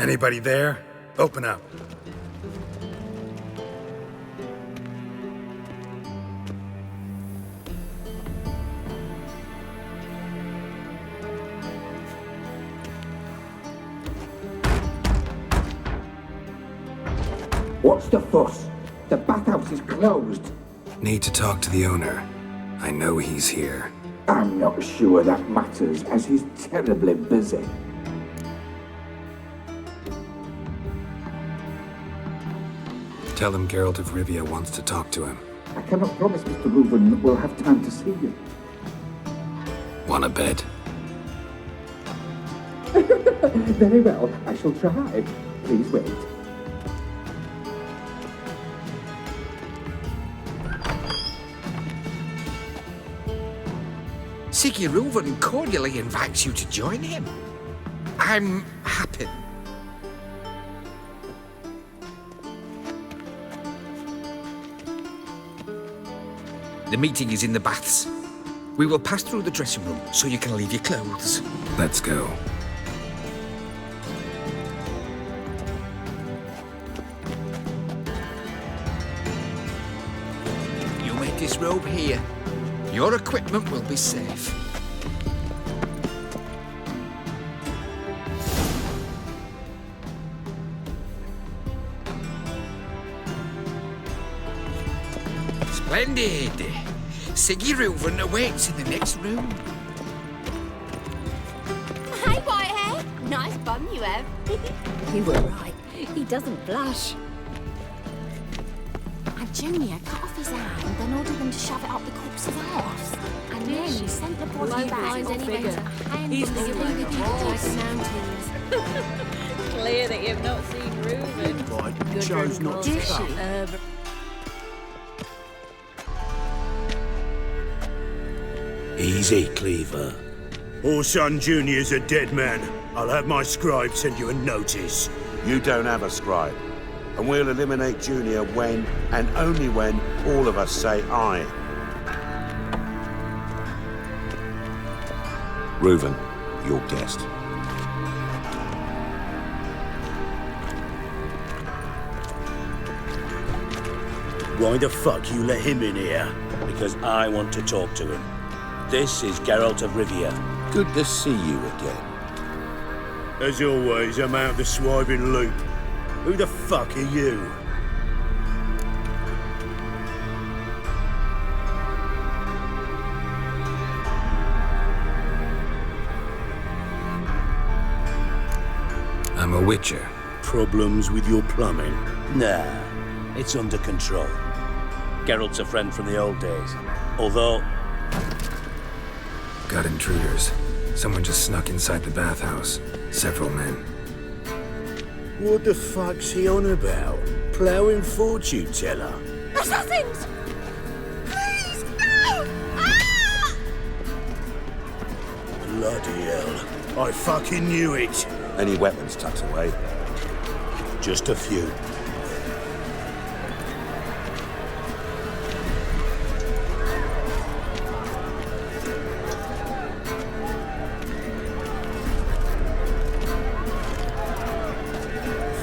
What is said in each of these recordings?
Anybody there? Open up. What's the fuss? The bathhouse is closed. Need to talk to the owner. I know he's here. I'm not sure that matters, as he's terribly busy. Tell him Geralt of Rivia wants to talk to him. I cannot promise Mr. Reuven will have time to see you. Want a bet? Very well, I shall try. Please wait. Siggy Reuven cordially invites you to join him. I'm happy. The meeting is in the baths. We will pass through the dressing room so you can leave your clothes. Let's go. You may disrobe here. Your equipment will be safe. Splendid! Siggy Reuven awaits in the next room. Hey, Whitehair! Nice bum you have. You were right. He doesn't blush. And Junior cut off his hand, then ordered them to shove it up the corpse's arse. And then he sent the body back anyway to a hand. He's the mountains. Clear that you've not seen Reuven. Chose not to come. Easy, Cleaver. Orson Jr.'s a dead man. I'll have my scribe send you a notice. You don't have a scribe. And we'll eliminate Junior when, and only when, all of us say aye. Reuven, your guest. Why the fuck you let him in here? Because I want to talk to him. This is Geralt of Rivia. Good to see you again. As always, I'm out the swiving loop. Who the fuck are you? I'm a witcher. Problems with your plumbing? Nah, it's under control. Geralt's a friend from the old days. Although, Got intruders. Someone just snuck inside the bathhouse. Several men. What the fuck's he on about? Ploughing fortune teller? Assassins! Please, no! Ah! Bloody hell. I fucking knew it. Any weapons tucked away? Just a few.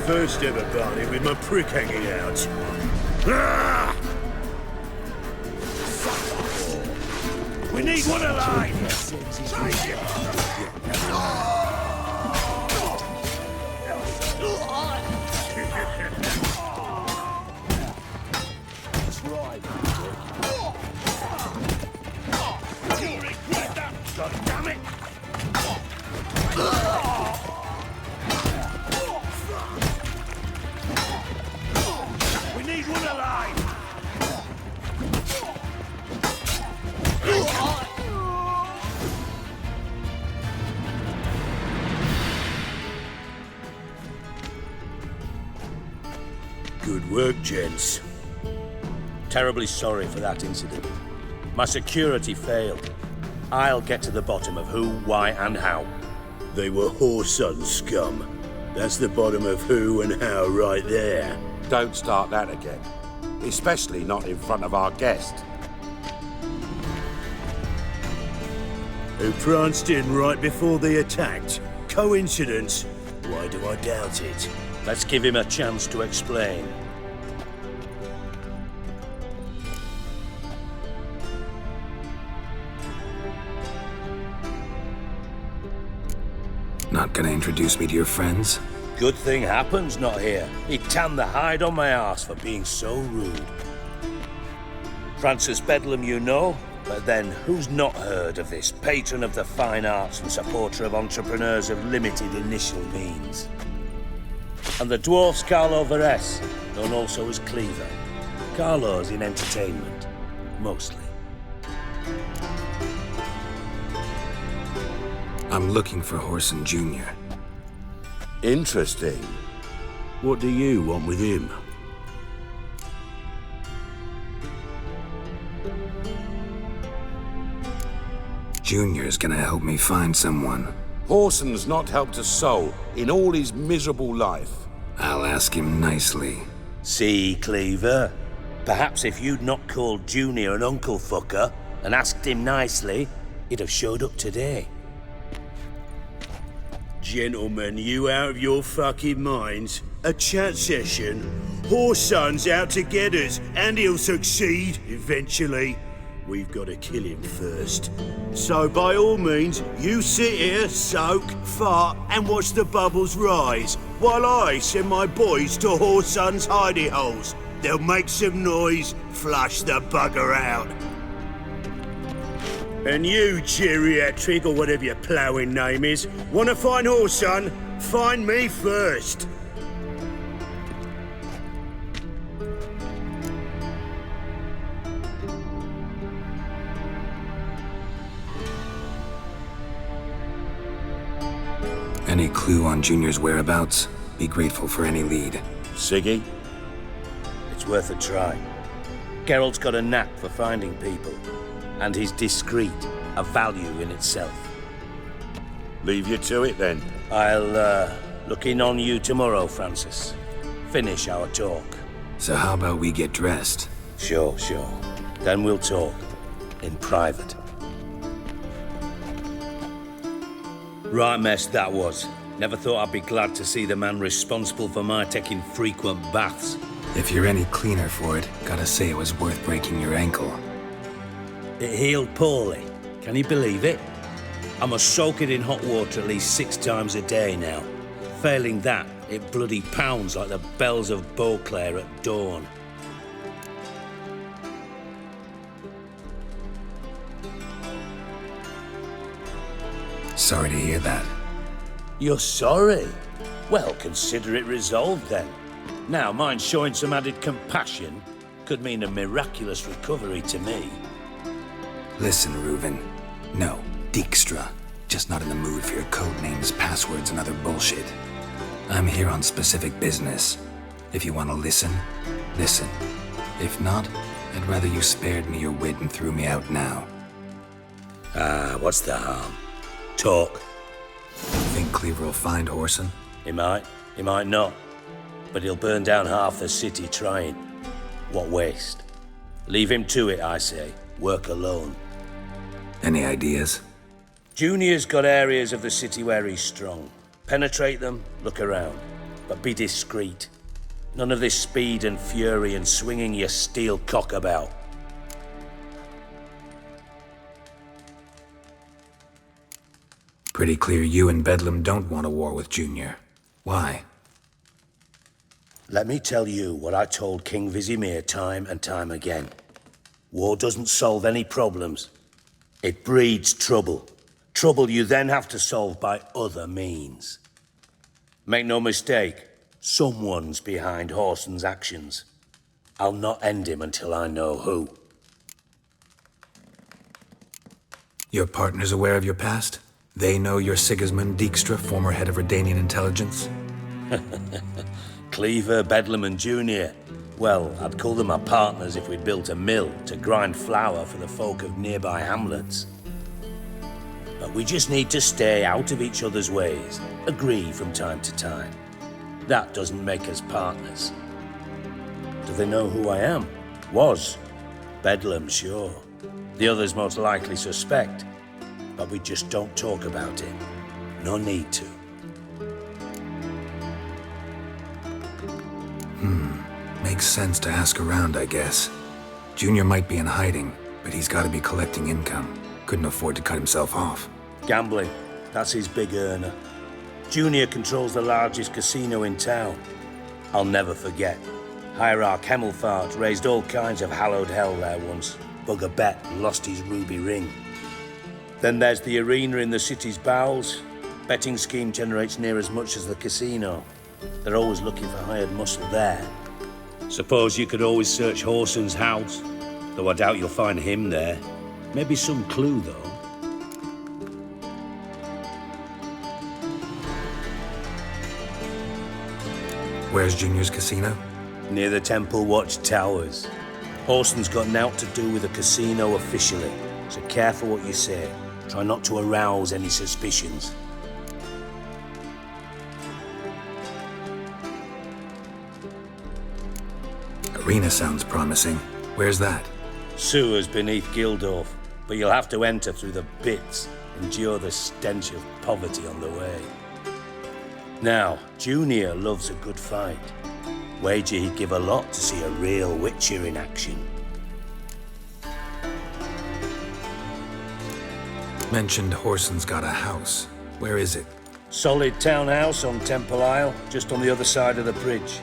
First ever party with my prick hanging out. Ah! We need one alive! Take it! You'll regret that, goddammit! We need one alive! Good work, gents. terribly sorry for that incident. My security failed. I'll get to the bottom of who, why, and how. They were whoreson scum. That's the bottom of who and how right there. Don't start that again. Especially not in front of our guest. Who pranced in right before they attacked. Coincidence? Why do I doubt it? Let's give him a chance to explain. Not gonna introduce me to your friends? Good thing Happen's not here. He'd tan the hide on my arse for being so rude. Francis Bedlam you know, but then who's not heard of this patron of the fine arts and supporter of entrepreneurs of limited initial means? And the dwarf's Carlo Veres, known also as Cleaver. Carlo's in entertainment, mostly. I'm looking for Horson Jr. Interesting. What do you want with him? Junior's gonna help me find someone. Horson's not helped a soul in all his miserable life. I'll ask him nicely. See, Cleaver? Perhaps if you'd not called Junior an uncle fucker and asked him nicely, he'd have showed up today. Gentlemen, you out of your fucking minds? A chat session? Horson's out to get us, and he'll succeed eventually. We've got to kill him first. So by all means, you sit here, soak, fart, and watch the bubbles rise, while I send my boys to Horson's hidey holes. They'll make some noise, flush the bugger out. And you, geriatric, or whatever your ploughing name is, wanna find Horson? Find me first. Any clue on Junior's whereabouts? Be grateful for any lead. Siggy? It's worth a try. Geralt's got a knack for finding people. And he's discreet, a value in itself. Leave you to it then. I'll, look in on you tomorrow, Francis. Finish our talk. So how about we get dressed? Sure. Then we'll talk. In private. Right mess that was. Never thought I'd be glad to see the man responsible for my taking frequent baths. If you're any cleaner for it, gotta say it was worth breaking your ankle. It healed poorly. Can you believe it? I must soak it in hot water at least 6 times a day now. Failing that, it bloody pounds like the bells of Beauclair at dawn. Sorry to hear that. You're sorry? Well, consider it resolved then. Now, mind showing some added compassion could mean a miraculous recovery to me. Listen, Reuven. No, Dijkstra. Just not in the mood for your code names, passwords, and other bullshit. I'm here on specific business. If you want to listen, listen. If not, I'd rather you spared me your wit and threw me out now. What's the harm? Talk. Think Cleaver will find Horson? He might not. But he'll burn down half the city trying. What waste? Leave him to it, I say. Work alone. Any ideas? Junior's got areas of the city where he's strong. Penetrate them, look around. But be discreet. None of this speed and fury and swinging your steel cock about. Pretty clear you and Bedlam don't want a war with Junior. Why? Let me tell you what I told King Vizimir time and time again. War doesn't solve any problems. It breeds trouble. Trouble you then have to solve by other means. Make no mistake, someone's behind Horson's actions. I'll not end him until I know who. Your partner's aware of your past? They know you're Sigismund Dijkstra, former head of Redanian intelligence? Cleaver, Bedlam and Junior. Well, I'd call them my partners if we'd built a mill to grind flour for the folk of nearby hamlets. But we just need to stay out of each other's ways, agree from time to time. That doesn't make us partners. Do they know who I am? Was. Bedlam, sure. The others most likely suspect. But we just don't talk about it. No need to. makes sense to ask around, I guess. Junior might be in hiding, but he's got to be collecting income. Couldn't afford to cut himself off. Gambling, that's his big earner. Junior controls the largest casino in town. I'll never forget. Hierarch Hemmelfart raised all kinds of hallowed hell there once. Bugger bet lost his ruby ring. Then there's the arena in the city's bowels. Betting scheme generates near as much as the casino. They're always looking for hired muscle there. Suppose you could always search Horson's house, though I doubt you'll find him there. Maybe some clue, though. Where's Junior's casino? Near the Temple Watch Towers. Horson's got naught to do with the casino officially, so careful what you say. Try not to arouse any suspicions. Arena sounds promising. Where's that? Sewers beneath Gildorf, but you'll have to enter through the pits, endure the stench of poverty on the way. Now, Junior loves a good fight. Wager he'd give a lot to see a real Witcher in action. Mentioned Horson's got a house. Where is it? Solid townhouse on Temple Isle, just on the other side of the bridge.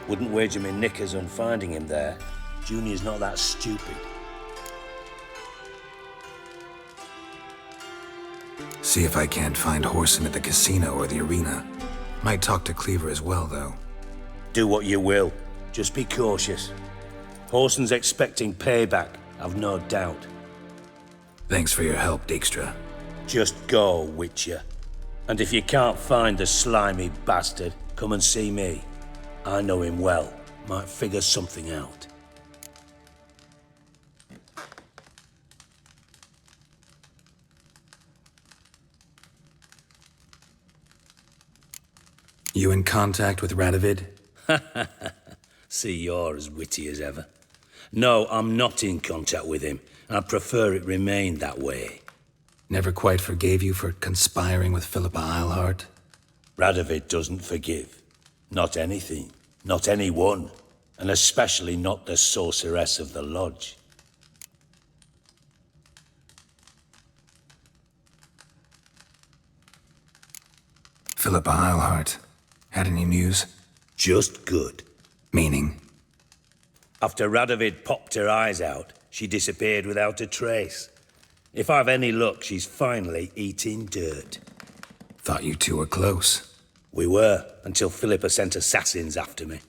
Wouldn't wager me knickers on finding him there. Junior's not that stupid. See if I can't find Horson at the casino or the arena. Might talk to Cleaver as well, though. Do what you will. Just be cautious. Horson's expecting payback, I've no doubt. Thanks for your help, Dijkstra. Just go, Witcher. And if you can't find the slimy bastard, come and see me. I know him well. Might figure something out. You in contact with Radovid? See, you're as witty as ever. No, I'm not in contact with him. I'd prefer it remained that way. Never quite forgave you for conspiring with Philippa Eilhart? Radovid doesn't forgive. Not anything. Not anyone. And especially not the sorceress of the lodge. Philippa Eilhart. Had any news? Just good. Meaning? After Radovid popped her eyes out, she disappeared without a trace. If I've any luck, she's finally eating dirt. Thought you two were close. We were, until Philippa sent assassins after me.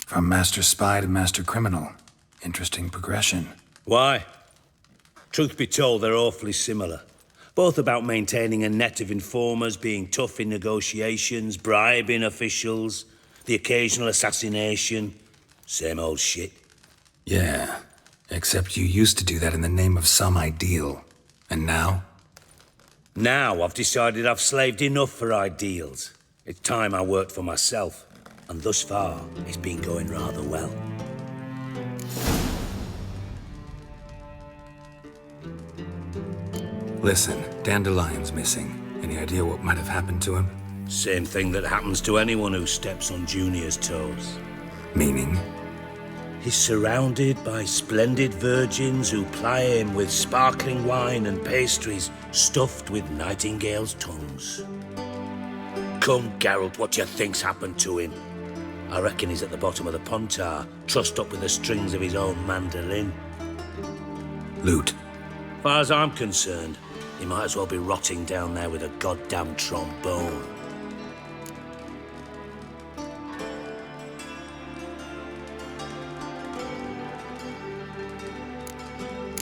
From Master Spy to Master Criminal. Interesting progression. Why? Truth be told, they're awfully similar. Both about maintaining a net of informers, being tough in negotiations, bribing officials, the occasional assassination. Same old shit. Yeah, except you used to do that in the name of some ideal. And now? Now I've decided I've slaved enough for ideals. It's time I worked for myself. And thus far, it's been going rather well. Listen, Dandelion's missing. Any idea what might have happened to him? Same thing that happens to anyone who steps on Junior's toes. Meaning? He's surrounded by splendid virgins who ply him with sparkling wine and pastries stuffed with nightingales' tongues. Come, Geralt, what do you think's happened to him? I reckon he's at the bottom of the Pontar, trussed up with the strings of his own mandolin. Loot. Far as I'm concerned, he might as well be rotting down there with a goddamn trombone.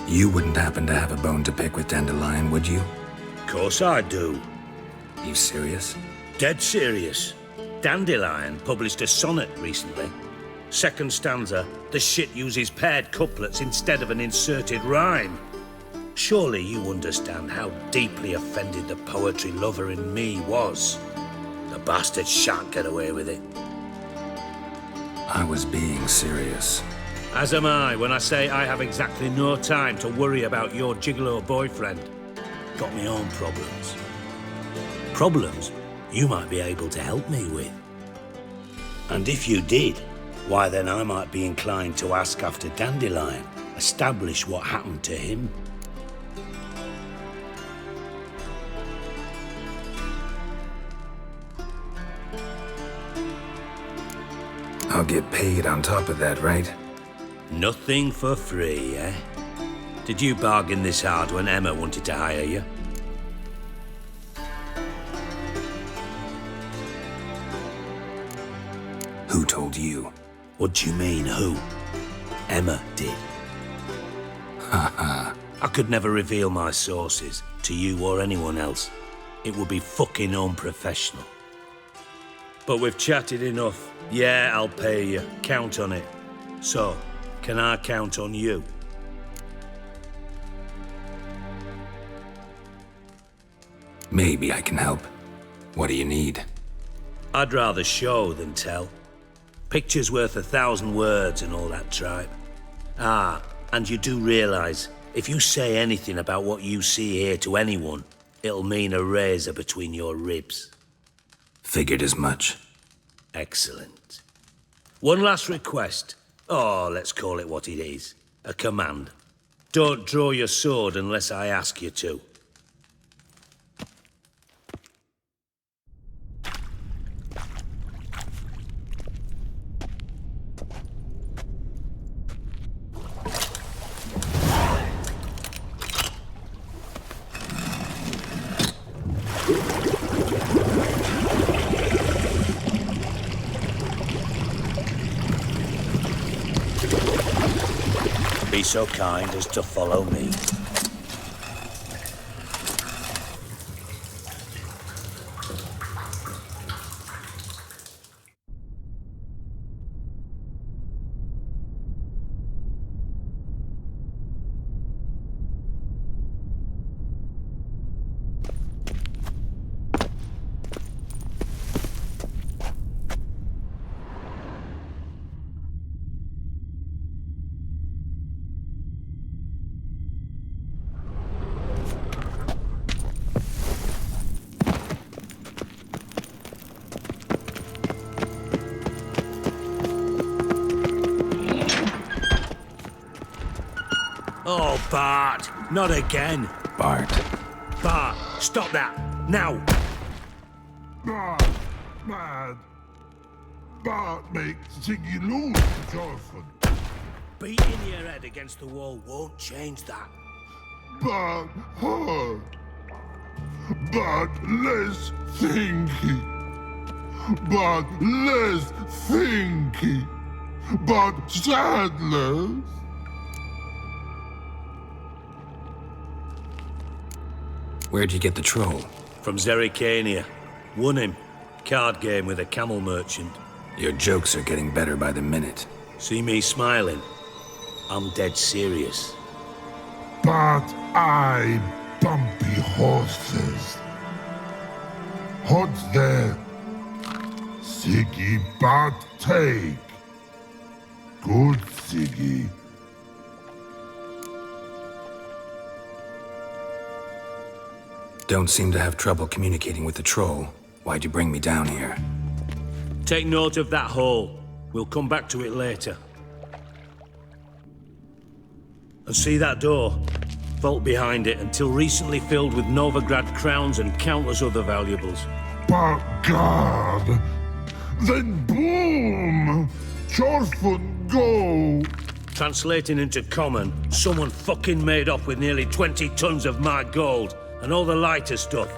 You wouldn't happen to have a bone to pick with Dandelion, would you? Course I do. You serious? Dead serious. Dandelion published a sonnet recently. Second stanza, the shit uses paired couplets instead of an inserted rhyme. Surely you understand how deeply offended the poetry lover in me was. The bastard shan't get away with it. I was being serious. As am I when I say I have exactly no time to worry about your gigolo boyfriend. Got me own problems. Problems? you might be able to help me with. And if you did, why then I might be inclined to ask after Dandelion, establish what happened to him. I'll get paid on top of that, right? Nothing for free, eh? Did you bargain this hard when Emma wanted to hire you? Who told you? What do you mean, who? Emma did. Haha. I could never reveal my sources to you or anyone else. It would be fucking unprofessional. But we've chatted enough. Yeah, I'll pay you. Count on it. So, can I count on you? Maybe I can help. What do you need? I'd rather show than tell. Picture's worth 1,000 words and all that tripe. Ah, and you do realise, if you say anything about what you see here to anyone, it'll mean a razor between your ribs. Figured as much. Excellent. One last request. Oh, let's call it what it is. A command. Don't draw your sword unless I ask you to. Be so kind as to follow me. Oh, Bart, not again. Bart. Bart, stop that, now. Bart, mad. Bart makes Ziggy lose his orphan. Beating your head against the wall won't change that. Bart hard. Bart less thinky. Bart less thinky. Bart sadless. Where'd you get the troll? From Zerrikania. Won him. Card game with a camel merchant. Your jokes are getting better by the minute. See me smiling? I'm dead serious. But I bumpy horses. What's there? Siggy but take. Good Siggy. Don't seem to have trouble communicating with the troll. Why'd you bring me down here? Take note of that hole. We'll come back to it later. And see that door? Vault behind it, until recently filled with Novigrad crowns and countless other valuables. But God! Then boom! Chorfun go! Translating into common, someone fucking made off with nearly 20 tons of my gold and all the lighter stuff.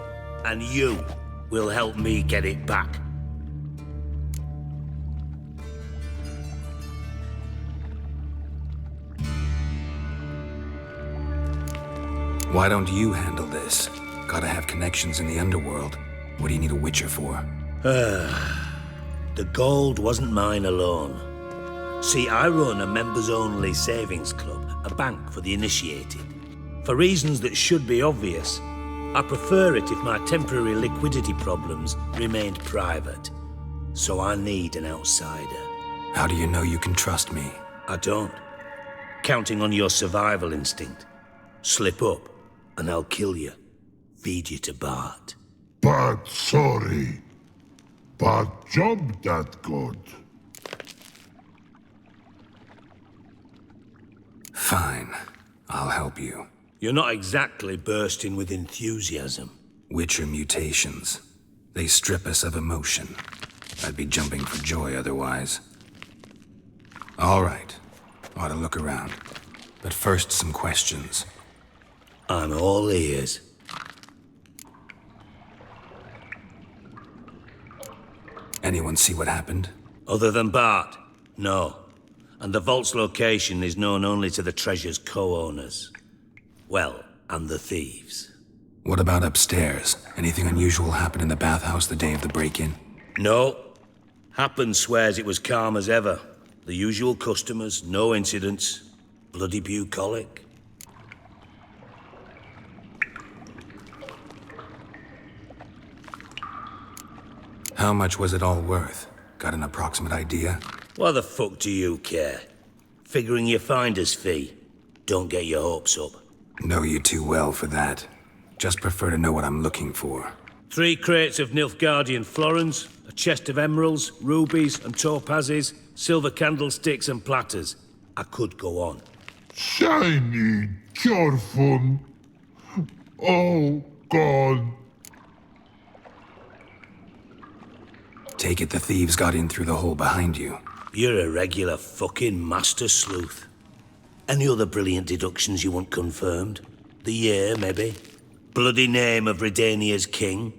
And you will help me get it back. Why don't you handle this? Gotta have connections in the underworld. What do you need a witcher for? The gold wasn't mine alone. See, I run a members-only savings club, a bank for the initiated. For reasons that should be obvious, I prefer it if my temporary liquidity problems remained private. So I need an outsider. How do you know you can trust me? I don't. Counting on your survival instinct. Slip up, and I'll kill you. Feed you to Bart. But sorry. But job that good. Fine. I'll help you. You're not exactly bursting with enthusiasm. Witcher mutations. They strip us of emotion. I'd be jumping for joy otherwise. All right. Ought to look around. But first, some questions. I'm all ears. Anyone see what happened? Other than Bart? No. And the vault's location is known only to the treasure's co-owners. Well, and the thieves. What about upstairs? Anything unusual happen in the bathhouse the day of the break-in? No. Happen swears it was calm as ever. The usual customers, no incidents. Bloody bucolic. How much was it all worth? Got an approximate idea? Why the fuck do you care? Figuring your finder's fee. Don't get your hopes up. Know you too well for that. Just prefer to know what I'm looking for. 3 crates of Nilfgaardian florins, a chest of emeralds, rubies and topazes, silver candlesticks and platters. I could go on. Shiny, careful. Oh, God. Take it the thieves got in through the hole behind you. You're a regular fucking master sleuth. Any other brilliant deductions you want confirmed? The year, maybe? Bloody name of Redania's king?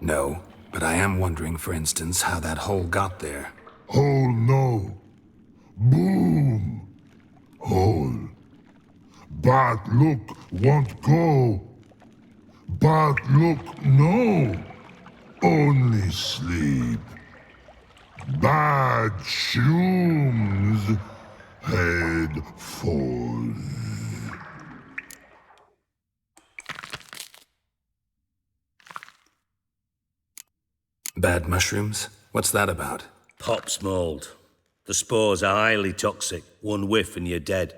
No, but I am wondering, for instance, how that hole got there. Hole no. Boom. Hole. Bad look won't go. Bad look no. Only sleep. Bad shrooms. Head falls. Bad mushrooms? What's that about? Pops mold. The spores are highly toxic. One whiff and you're dead.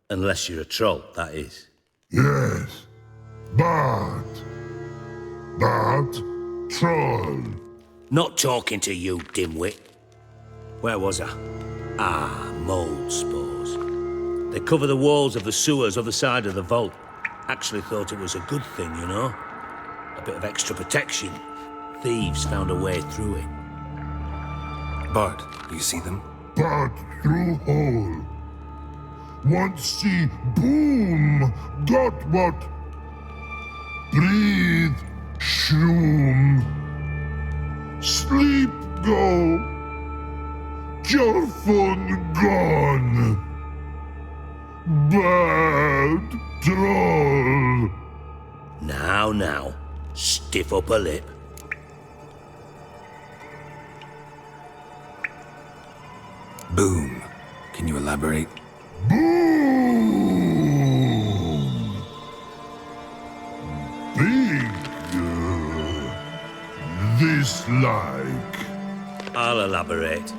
Unless you're a troll, that is. Yes. Bad. Bad troll. Not talking to you, dimwit. Where was I? Ah, mold spores. They cover the walls of the sewers other side of the vault. Actually thought it was a good thing, you know? A bit of extra protection. Thieves found a way through it. Bart, you see them? Bad through hole. Want see boom. Got what? Breathe. Shroom. Sleep go. Your phone gone. Bad troll. Now, stiff up a lip. Boom. Can you elaborate? Boom. Big. This like. I'll elaborate.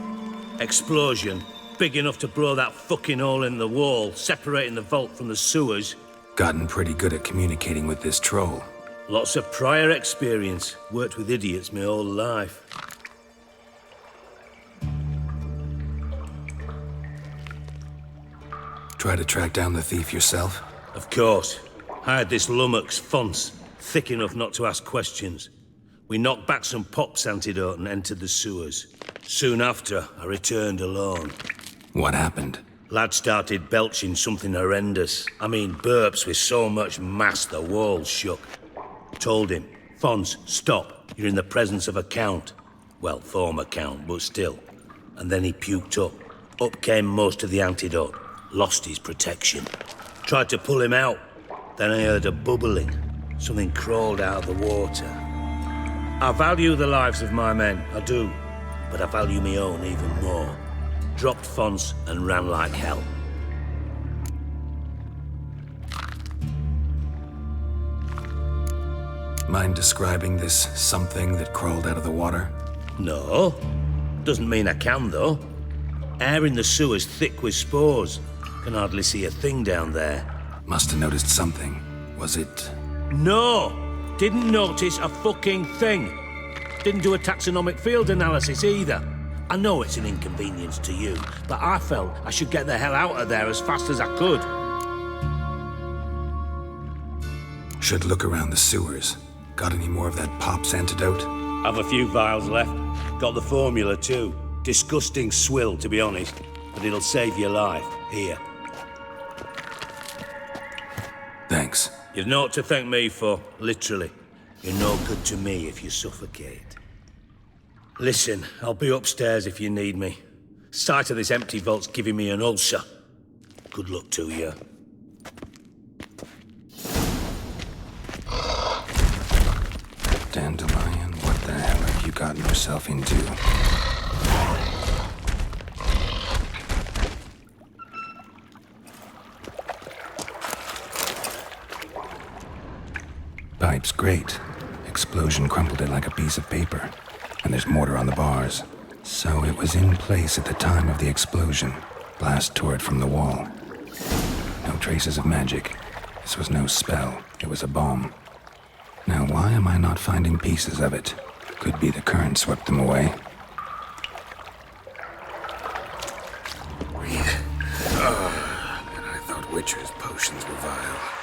Explosion, big enough to blow that fucking hole in the wall, separating the vault from the sewers. Gotten pretty good at communicating with this troll. Lots of prior experience. Worked with idiots my whole life. Try to track down the thief yourself? Of course. Hired this lummox, Fons, thick enough not to ask questions. We knocked back some pops antidote and entered the sewers. Soon after, I returned alone. What happened? Lad started belching something horrendous. I mean, burps with so much mass the walls shook. Told him, Fons, stop. You're in the presence of a count. Well, former count, but still. And then he puked up. Up came most of the antidote. Lost his protection. Tried to pull him out. Then I heard a bubbling. Something crawled out of the water. I value the lives of my men, I do. But I value my own even more. Dropped Fons and ran like hell. Mind describing this something that crawled out of the water? No. Doesn't mean I can, though. Air in the sewer's thick with spores. Can hardly see a thing down there. Must have noticed something. Was it... No! Didn't notice a fucking thing. Didn't do a taxonomic field analysis either. I know it's an inconvenience to you, but I felt I should get the hell out of there as fast as I could. Should look around the sewers. Got any more of that Pop's antidote? Have a few vials left. Got the formula too. Disgusting swill, to be honest, but it'll save your life. Here. Thanks. You've naught to thank me for, literally. You're no good to me if you suffocate. Listen, I'll be upstairs if you need me. Sight of this empty vault's giving me an ulcer. Good luck to you. Dandelion, what the hell have you gotten yourself into? Pipe's great. Explosion crumpled it like a piece of paper. And there's mortar on the bars. So it was in place at the time of the explosion. Blast tore it from the wall. No traces of magic. This was no spell. It was a bomb. Now why am I not finding pieces of it? Could be the current swept them away. Reed. And I thought Witcher's potions were vile.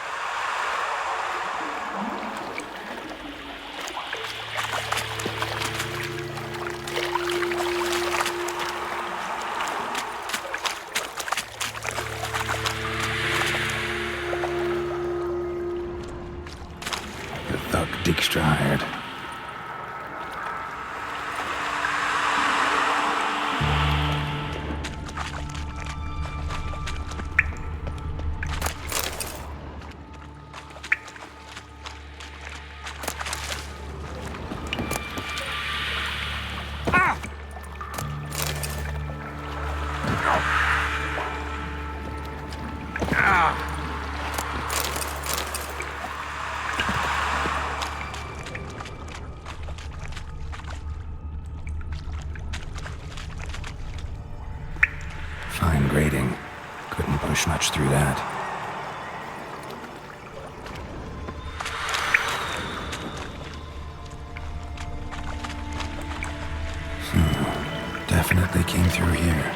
Dijkstra hired. Fine grading. Couldn't push much through that. Definitely came through here.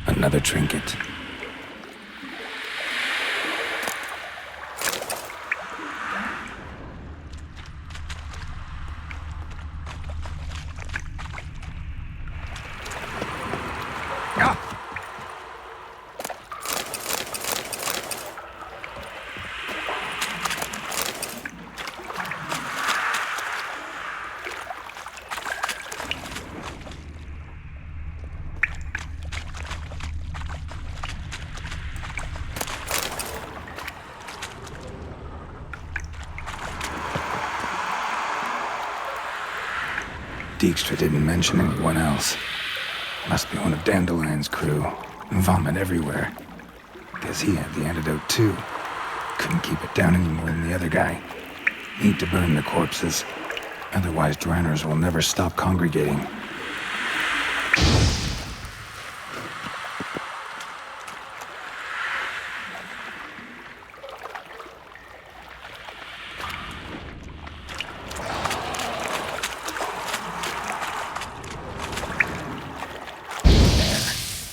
Another trinket. Dijkstra didn't mention anyone else. Must be one of Dandelion's crew. Vomit everywhere. Guess he had the antidote too. Couldn't keep it down any more than the other guy. Need to burn the corpses. Otherwise, Dranners will never stop congregating.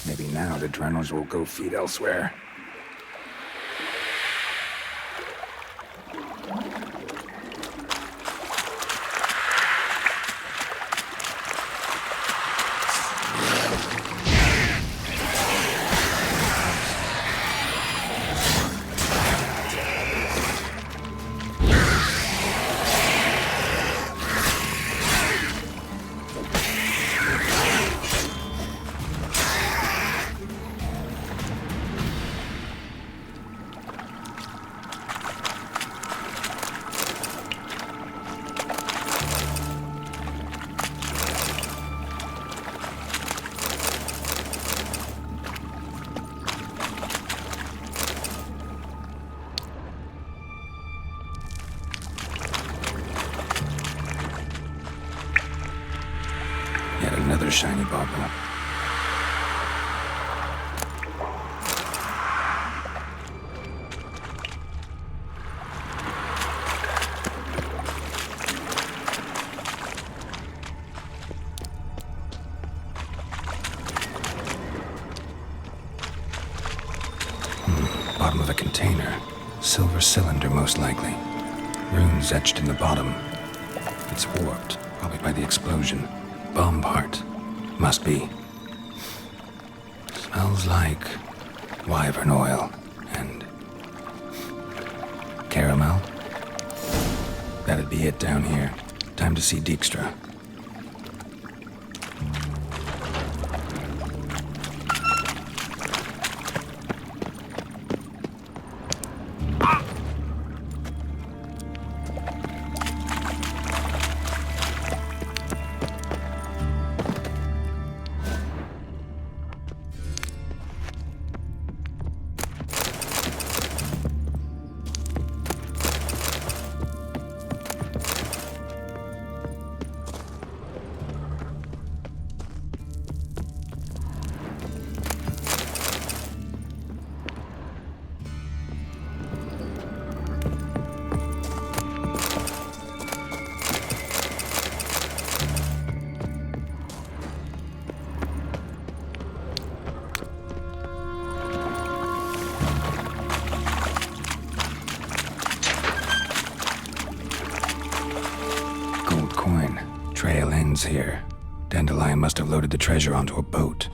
Maybe now the Dranners will go feed elsewhere. shiny bauble. Bottom of a container. Silver cylinder, most likely. Runes etched in the bottom. It's warped, probably by the explosion. Bomb part. Must be. Smells like wyvern oil and caramel. That'd be it down here. Time to see Dijkstra. Gold coin. Trail ends here. Dandelion must have loaded the treasure onto a boat.